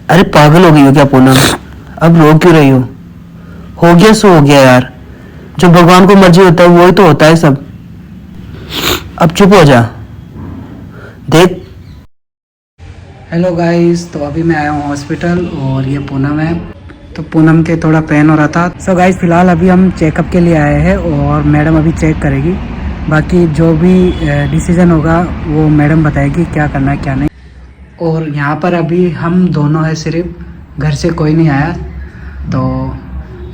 अरे पागल हो गई हो क्या पूनम? अब रो क्यों रही हो गया सो हो गया यार। जो भगवान को मर्जी होता है वही तो होता है सब। अब चुप हो जा। देख। हेलो गाइस, तो अभी मैं आया हूँ हॉस्पिटल और ये पूनम है। तो पूनम के थोड़ा पेन हो रहा था। सो गाइस, फिलहाल अभी हम चेकअप के लिए आए हैं और मैडम अभी चेक करेगी। बाकी जो भी डिसीजन होगा वो मैडम बताएगी क्या करना है क्या नहीं। और यहाँ पर अभी हम दोनों हैं, सिर्फ घर से कोई नहीं आया। तो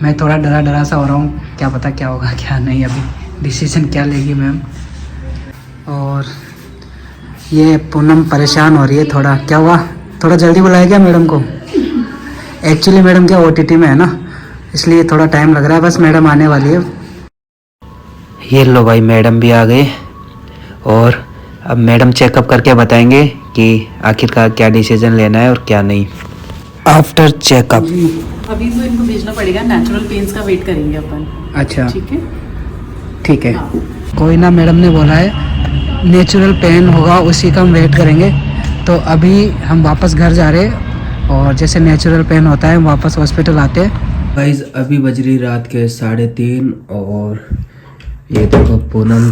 मैं थोड़ा डरा सा हो रहा हूँ, क्या पता क्या होगा क्या नहीं, अभी डिसीजन क्या लेगी मैम। और ये पूनम परेशान हो रही है थोड़ा। क्या हुआ? थोड़ा जल्दी बुलाया क्या मैडम को? एक्चुअली मैडम क्या ओटीटी में है ना, इसलिए थोड़ा टाइम लग रहा है। बस मैडम आने वाली है। ये लो भाई, मैडम भी आ गए और अब मैडम चेकअप करके बताएंगे कि आखिरकार क्या डिसीजन लेना है और क्या नहीं आफ्टर चेकअप। अभी तो इनको भेजना पड़ेगा, नेचुरल पेन्स का वेट करेंगे अपन। अच्छा ठीक है, ठीक है। हाँ। कोई ना, मैडम ने बोला है नेचुरल पेन होगा उसी का हम वेट करेंगे। तो अभी हम वापस घर जा रहे हैं और जैसे नेचुरल पेन होता है हम वापस हॉस्पिटल आते हैं। गाइस, अभी बज रही रात के 3:30 और ये देखो पूनम।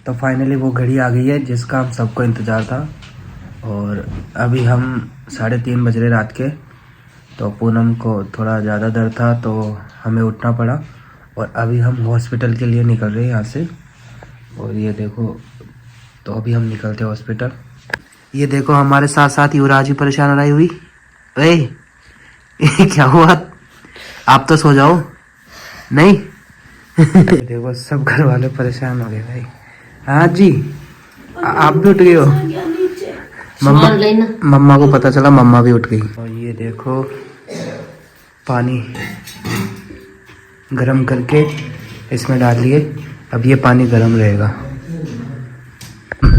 तो फाइनली वो घड़ी आ गई है जिसका हम सबको इंतज़ार था। और अभी हम 3:30 बज रहे रात के। तो पूनम को थोड़ा ज़्यादा दर्द था तो हमें उठना पड़ा और अभी हम हॉस्पिटल के लिए निकल रहे हैं यहाँ से। और ये देखो, तो अभी हम निकलते हैं हॉस्पिटल। ये देखो हमारे साथ साथ युवराज भी परेशान रही हुई। अरे क्या हुआ? आप तो सो जाओ। नहीं देखो सब घर वाले परेशान हो गए भाई। हाँ जी, आप भी उठ गए हो? मम्मा को पता चला, मम्मा भी उठ गई। और ये देखो पानी गरम करके इसमें डाल लिए। अब ये पानी गरम रहेगा।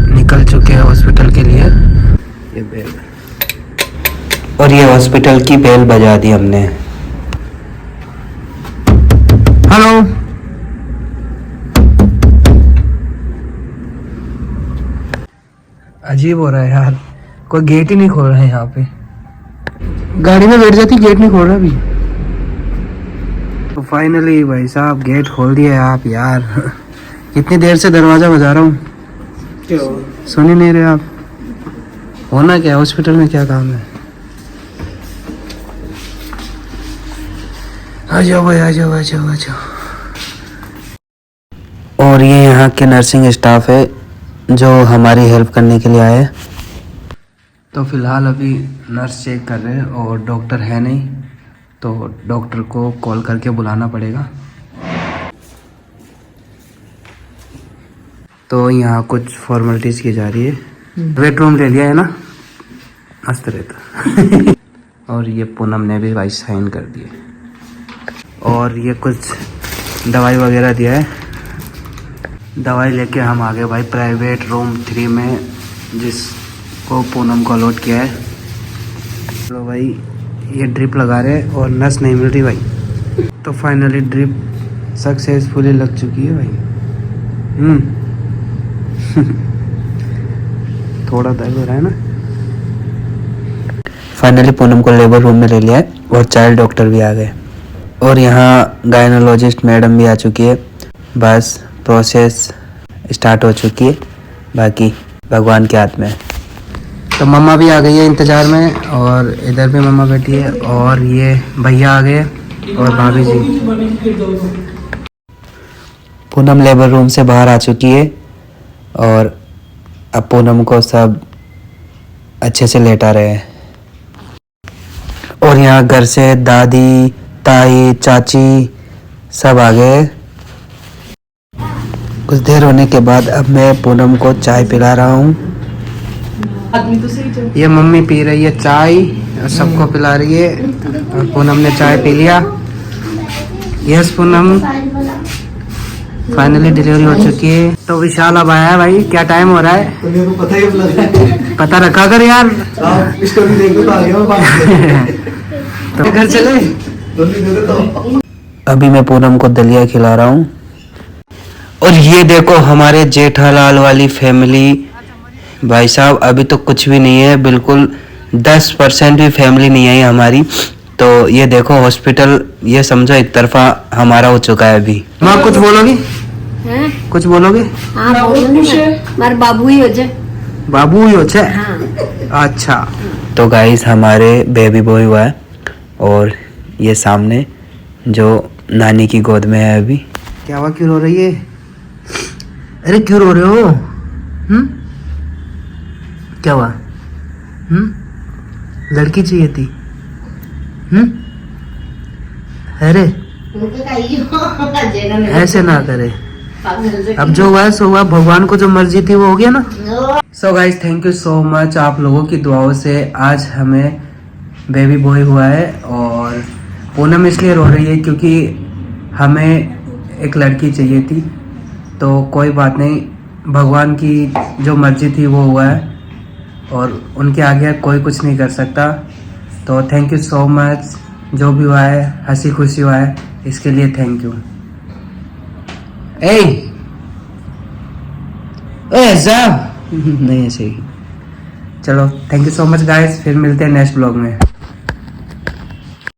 निकल चुके हैं हॉस्पिटल के लिए। ये बेल, और ये हॉस्पिटल की बेल बजा दी हमने। हेलो, अजीब हो रहा है यार, कोई गेट ही नहीं खोल रहा है यहाँ पे। गाड़ी में बैठ जाती, गेट नहीं खोल रहा अभी। तो फाइनली भाई साहब गेट खोल दिया आप यार। कितनी देर से दरवाजा बजा रहा हूँ, सुन ही नहीं रहे आप। होना क्या हॉस्पिटल में, क्या काम है? आ जाओ भाई, आ जाओ आ जाओ आ जाओ। और ये यहाँ के नर्सिंग स्टाफ है जो हमारी हेल्प करने के लिए आए। तो फिलहाल अभी नर्स चेक कर रहे हैं और डॉक्टर है नहीं, तो डॉक्टर को कॉल करके बुलाना पड़ेगा। तो यहाँ कुछ फॉर्मेलिटीज़ की जा रही है। वेट रूम ले लिया है ना, मस्त रहता। और ये पूनम ने भी भाई साइन कर दिए और ये कुछ दवाई वगैरह दिया है। दवाई लेके हम आ गए भाई प्राइवेट रूम 3 में, जिसको पूनम को अलॉट किया है। तो भाई ये ड्रिप लगा रहे और नस नहीं मिल रही भाई। तो फाइनली ड्रिप सक्सेसफुली लग चुकी है भाई। थोड़ा दर्द हो रहा है ना। फाइनली पूनम को लेबर रूम में ले लिया है और चाइल्ड डॉक्टर भी आ गए। और यहाँ गायनोलॉजिस्ट मैडम भी आ चुकी है। बस प्रोसेस स्टार्ट हो चुकी है, बाकी भगवान के हाथ में है। तो मम्मा भी आ गई है इंतज़ार में और इधर भी मम्मा बैठी है और ये भैया आ गए और भाभी जी। पूनम लेबर रूम से बाहर आ चुकी है और अब पूनम को सब अच्छे से लेटा रहे हैं। और यहाँ घर से दादी, ताई, चाची सब आ गए। कुछ देर होने के बाद अब मैं पूनम को चाय पिला रहा हूँ। ये मम्मी पी रही है चाय और सबको पिला रही है और पूनम ने चाय पी लिया। यस पूनम, फाइनली डिलीवरी हो चुकी है। तो विशाल अब आया है भाई। क्या टाइम हो रहा है? पता ही पता रखा कर यार। तो घर चले। अभी मैं पूनम को दलिया खिला रहा हूँ। और ये देखो हमारे जेठालाल वाली फैमिली। भाई साहब अभी तो कुछ भी नहीं है, बिल्कुल 10% भी फैमिली नहीं आई हमारी। तो ये देखो हॉस्पिटल, ये समझो एक तरफा हमारा हो चुका है अभी। माँ कुछ बोलोगी? हैं? कुछ बोलोगे? हाँ बोलो ना, मार बाबू ही हो जाए। बाबू ही हो छे? हाँ अच्छा। तो गाइस हमारे बेबी बॉय हुआ है और ये सामने जो नानी की गोद में है अभी। क्या हुआ, क्यों रो रही है? अरे क्यों रो रहे हो? क्या हुआ? लड़की चाहिए थी? अरे ऐसे ना करे, अब जो हुआ सो हुआ, भगवान को जो मर्जी थी वो हो गया ना। So guys thank you so much, आप लोगों की दुआओं से आज हमें बेबी बॉय हुआ है। और पूनम इसलिए रो रही है क्योंकि हमें एक लड़की चाहिए थी। तो कोई बात नहीं, भगवान की जो मर्जी थी वो हुआ है और उनके आगे कोई कुछ नहीं कर सकता। तो थैंक यू सो मच, जो भी हुआ है हंसी खुशी हुआ है, इसके लिए थैंक यू। ऐसा नहीं ऐसे ही। चलो thank you so much guys, फिर मिलते हैं नेक्स्ट ब्लॉग में।